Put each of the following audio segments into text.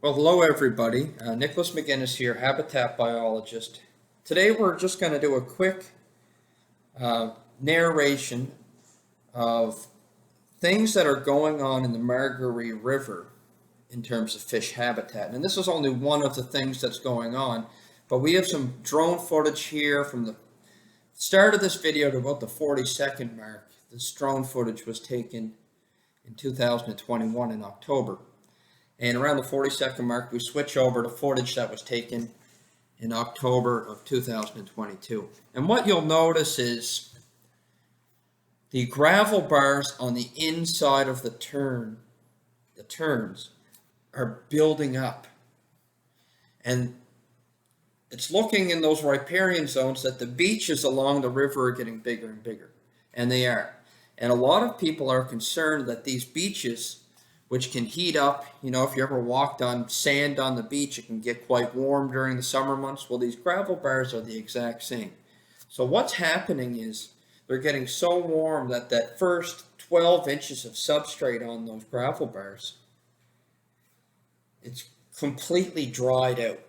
Well, hello everybody. Nicholas McGinnis here, habitat biologist. Today we're just going to do a quick narration of things that are going on in the Margaree River in terms of fish habitat. And this is only one of the things that's going on, but we have some drone footage here from the start of this video to about the 40-second mark. This drone footage was taken in 2021 in October. And around the 40-second mark, we switch over to footage that was taken in October of 2022. And what you'll notice is the gravel bars on the inside of the turns are building up. And it's looking in those riparian zones that the beaches along the river are getting bigger and bigger. And they are. And a lot of people are concerned that these beaches, which can heat up, if you ever walked on sand on the beach, it can get quite warm during the summer months. Well, these gravel bars are the exact same. So what's happening is they're getting so warm that that first 12 inches of substrate on those gravel bars, it's completely dried out.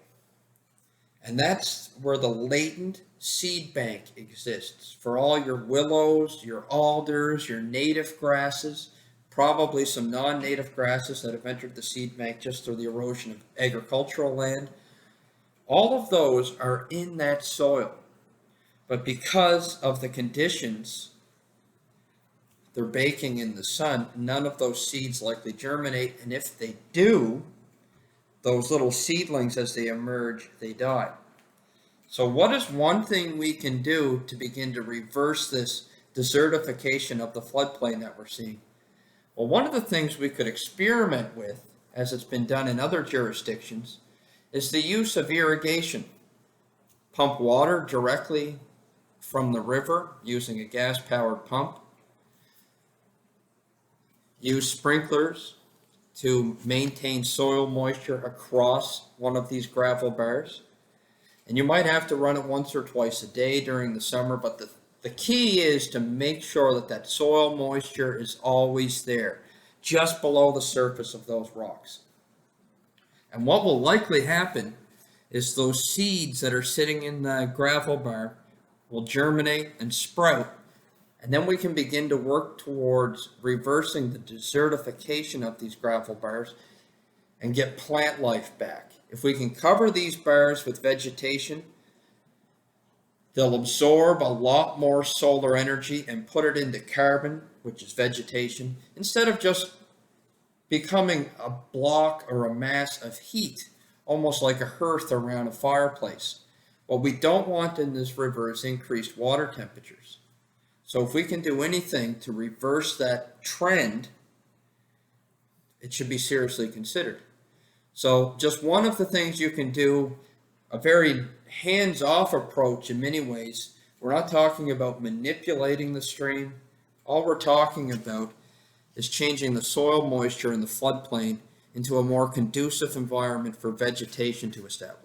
And that's where the latent seed bank exists for all your willows, your alders, your native grasses, probably some non-native grasses that have entered the seed bank just through the erosion of agricultural land. All of those are in that soil. But because of the conditions, they're baking in the sun, none of those seeds likely germinate. And if they do, those little seedlings, as they emerge, they die. So what is one thing we can do to begin to reverse this desertification of the floodplain that we're seeing? Well, one of the things we could experiment with, as it's been done in other jurisdictions, is the use of irrigation. Pump water directly from the river using a gas-powered pump. Use sprinklers to maintain soil moisture across one of these gravel bars. And you might have to run it once or twice a day during the summer, but the key is to make sure that that soil moisture is always there, just below the surface of those rocks. And what will likely happen is those seeds that are sitting in the gravel bar will germinate and sprout, and then we can begin to work towards reversing the desertification of these gravel bars and get plant life back. If we can cover these bars with vegetation, they'll absorb a lot more solar energy and put it into carbon, which is vegetation, instead of just becoming a block or a mass of heat, almost like a hearth around a fireplace. What we don't want in this river is increased water temperatures. So if we can do anything to reverse that trend, it should be seriously considered. So just one of the things you can do, a very hands-off approach in many ways. We're not talking about manipulating the stream. All we're talking about is changing the soil moisture in the floodplain into a more conducive environment for vegetation to establish.